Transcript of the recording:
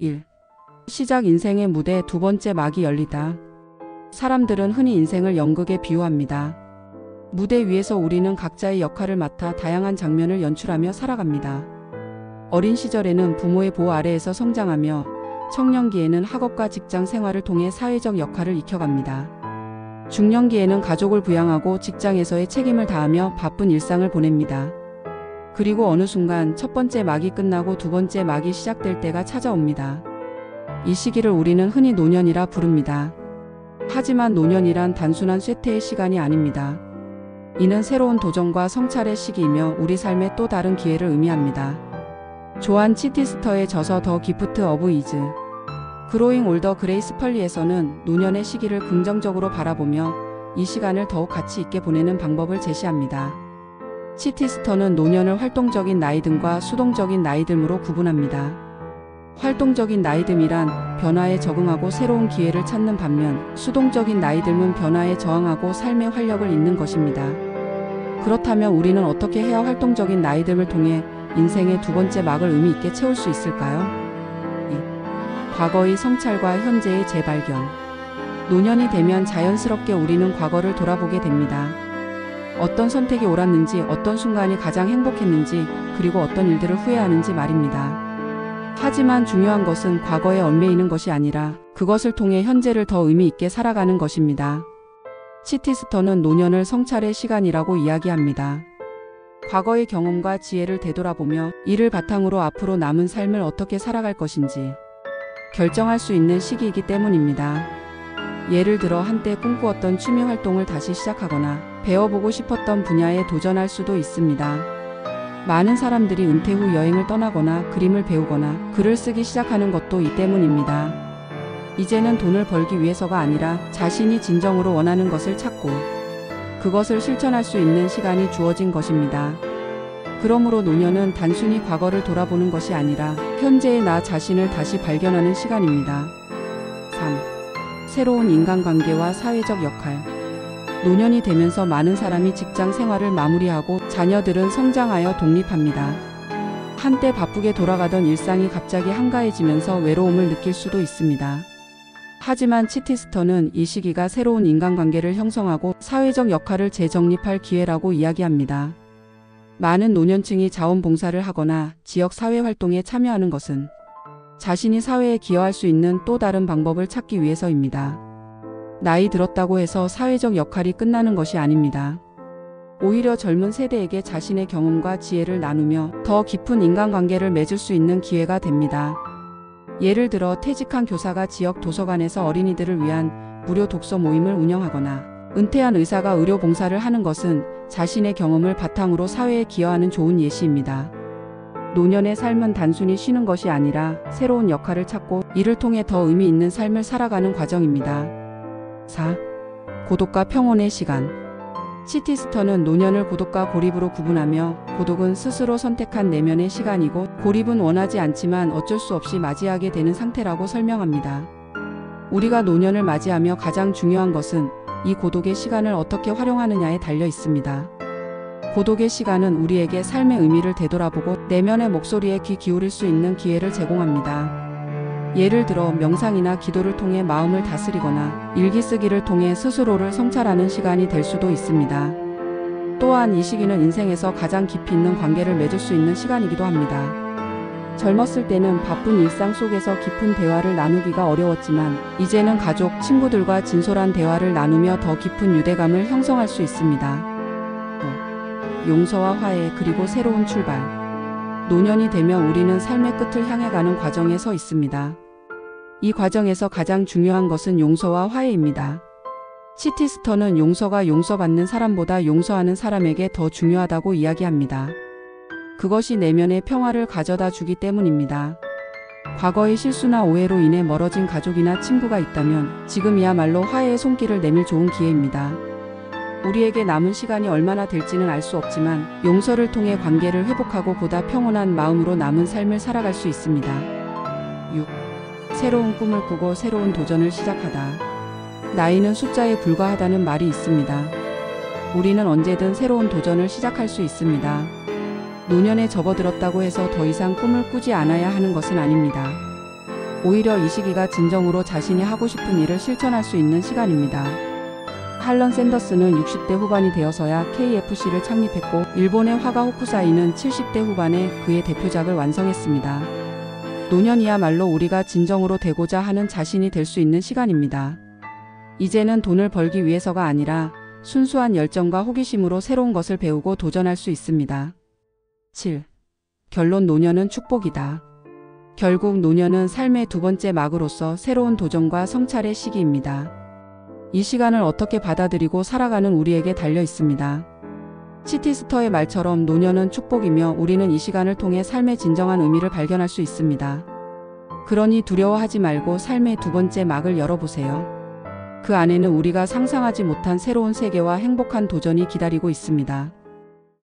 1. 시작 인생의 무대 두 번째 막이 열리다. 사람들은 흔히 인생을 연극에 비유합니다. 무대 위에서 우리는 각자의 역할을 맡아 다양한 장면을 연출하며 살아갑니다. 어린 시절에는 부모의 보호 아래에서 성장하며 청년기에는 학업과 직장 생활을 통해 사회적 역할을 익혀갑니다. 중년기에는 가족을 부양하고 직장에서의 책임을 다하며 바쁜 일상을 보냅니다. 그리고 어느 순간 첫 번째 막이 끝나고 두 번째 막이 시작될 때가 찾아옵니다. 이 시기를 우리는 흔히 노년이라 부릅니다. 하지만 노년이란 단순한 쇠퇴의 시간이 아닙니다. 이는 새로운 도전과 성찰의 시기이며 우리 삶의 또 다른 기회를 의미합니다. 조한 치티스터의 저서 더 기프트 오브 이즈 그로잉 올더 그레이스펄리에서는 노년의 시기를 긍정적으로 바라보며 이 시간을 더욱 가치 있게 보내는 방법을 제시합니다. 치티스터는 노년을 활동적인 나이듦과 수동적인 나이듦으로 구분합니다. 활동적인 나이듦이란 변화에 적응하고 새로운 기회를 찾는 반면 수동적인 나이듦은 변화에 저항하고 삶의 활력을 잇는 것입니다. 그렇다면 우리는 어떻게 해야 활동적인 나이듦을 통해 인생의 두 번째 막을 의미 있게 채울 수 있을까요? 2. 과거의 성찰과 현재의 재발견. 노년이 되면 자연스럽게 우리는 과거를 돌아보게 됩니다. 어떤 선택이 옳았는지, 어떤 순간이 가장 행복했는지, 그리고 어떤 일들을 후회하는지 말입니다. 하지만 중요한 것은 과거에 얽매이는 것이 아니라 그것을 통해 현재를 더 의미 있게 살아가는 것입니다. 치티스터는 노년을 성찰의 시간이라고 이야기합니다. 과거의 경험과 지혜를 되돌아보며 이를 바탕으로 앞으로 남은 삶을 어떻게 살아갈 것인지 결정할 수 있는 시기이기 때문입니다. 예를 들어 한때 꿈꾸었던 취미 활동을 다시 시작하거나 배워보고 싶었던 분야에 도전할 수도 있습니다. 많은 사람들이 은퇴 후 여행을 떠나거나 그림을 배우거나 글을 쓰기 시작하는 것도 이 때문입니다. 이제는 돈을 벌기 위해서가 아니라 자신이 진정으로 원하는 것을 찾고 그것을 실천할 수 있는 시간이 주어진 것입니다. 그러므로 노년은 단순히 과거를 돌아보는 것이 아니라 현재의 나 자신을 다시 발견하는 시간입니다. 3. 새로운 인간관계와 사회적 역할. 노년이 되면서 많은 사람이 직장 생활을 마무리하고 자녀들은 성장하여 독립합니다. 한때 바쁘게 돌아가던 일상이 갑자기 한가해지면서 외로움을 느낄 수도 있습니다. 하지만 치티스터는 이 시기가 새로운 인간관계를 형성하고 사회적 역할을 재정립할 기회라고 이야기합니다. 많은 노년층이 자원봉사를 하거나 지역 사회활동에 참여하는 것은 자신이 사회에 기여할 수 있는 또 다른 방법을 찾기 위해서입니다. 나이 들었다고 해서 사회적 역할이 끝나는 것이 아닙니다. 오히려 젊은 세대에게 자신의 경험과 지혜를 나누며 더 깊은 인간관계를 맺을 수 있는 기회가 됩니다. 예를 들어 퇴직한 교사가 지역 도서관에서 어린이들을 위한 무료 독서 모임을 운영하거나 은퇴한 의사가 의료 봉사를 하는 것은 자신의 경험을 바탕으로 사회에 기여하는 좋은 예시입니다. 노년의 삶은 단순히 쉬는 것이 아니라 새로운 역할을 찾고 이를 통해 더 의미 있는 삶을 살아가는 과정입니다. 4. 고독과 평온의 시간. 치티스터는 노년을 고독과 고립으로 구분하며 고독은 스스로 선택한 내면의 시간이고 고립은 원하지 않지만 어쩔 수 없이 맞이하게 되는 상태라고 설명합니다. 우리가 노년을 맞이하며 가장 중요한 것은 이 고독의 시간을 어떻게 활용하느냐에 달려 있습니다. 고독의 시간은 우리에게 삶의 의미를 되돌아보고 내면의 목소리에 귀 기울일 수 있는 기회를 제공합니다. 예를 들어 명상이나 기도를 통해 마음을 다스리거나 일기 쓰기를 통해 스스로를 성찰하는 시간이 될 수도 있습니다. 또한 이 시기는 인생에서 가장 깊이 있는 관계를 맺을 수 있는 시간이기도 합니다. 젊었을 때는 바쁜 일상 속에서 깊은 대화를 나누기가 어려웠지만 이제는 가족, 친구들과 진솔한 대화를 나누며 더 깊은 유대감을 형성할 수 있습니다. 용서와 화해 그리고 새로운 출발. 노년이 되면 우리는 삶의 끝을 향해 가는 과정에 서 있습니다. 이 과정에서 가장 중요한 것은 용서와 화해입니다. 치티스터는 용서가 용서받는 사람보다 용서하는 사람에게 더 중요하다고 이야기합니다. 그것이 내면의 평화를 가져다 주기 때문입니다. 과거의 실수나 오해로 인해 멀어진 가족이나 친구가 있다면 지금이야말로 화해의 손길을 내밀 좋은 기회입니다. 우리에게 남은 시간이 얼마나 될지는 알 수 없지만 용서를 통해 관계를 회복하고 보다 평온한 마음으로 남은 삶을 살아갈 수 있습니다. 6. 새로운 꿈을 꾸고 새로운 도전을 시작하다. 나이는 숫자에 불과하다는 말이 있습니다. 우리는 언제든 새로운 도전을 시작할 수 있습니다. 노년에 접어들었다고 해서 더 이상 꿈을 꾸지 않아야 하는 것은 아닙니다. 오히려 이 시기가 진정으로 자신이 하고 싶은 일을 실천할 수 있는 시간입니다. 할런 샌더스는 60대 후반이 되어서야 KFC를 창립했고 일본의 화가 호쿠사이는 70대 후반에 그의 대표작을 완성했습니다. 노년이야말로 우리가 진정으로 되고자 하는 자신이 될 수 있는 시간입니다. 이제는 돈을 벌기 위해서가 아니라 순수한 열정과 호기심으로 새로운 것을 배우고 도전할 수 있습니다. 7. 결론 노년은 축복이다. 결국 노년은 삶의 두 번째 막으로서 새로운 도전과 성찰의 시기입니다. 이 시간을 어떻게 받아들이고 살아가는 우리에게 달려 있습니다. 시티스터의 말처럼 노년은 축복이며 우리는 이 시간을 통해 삶의 진정한 의미를 발견할 수 있습니다. 그러니 두려워하지 말고 삶의 두 번째 막을 열어보세요. 그 안에는 우리가 상상하지 못한 새로운 세계와 행복한 도전이 기다리고 있습니다.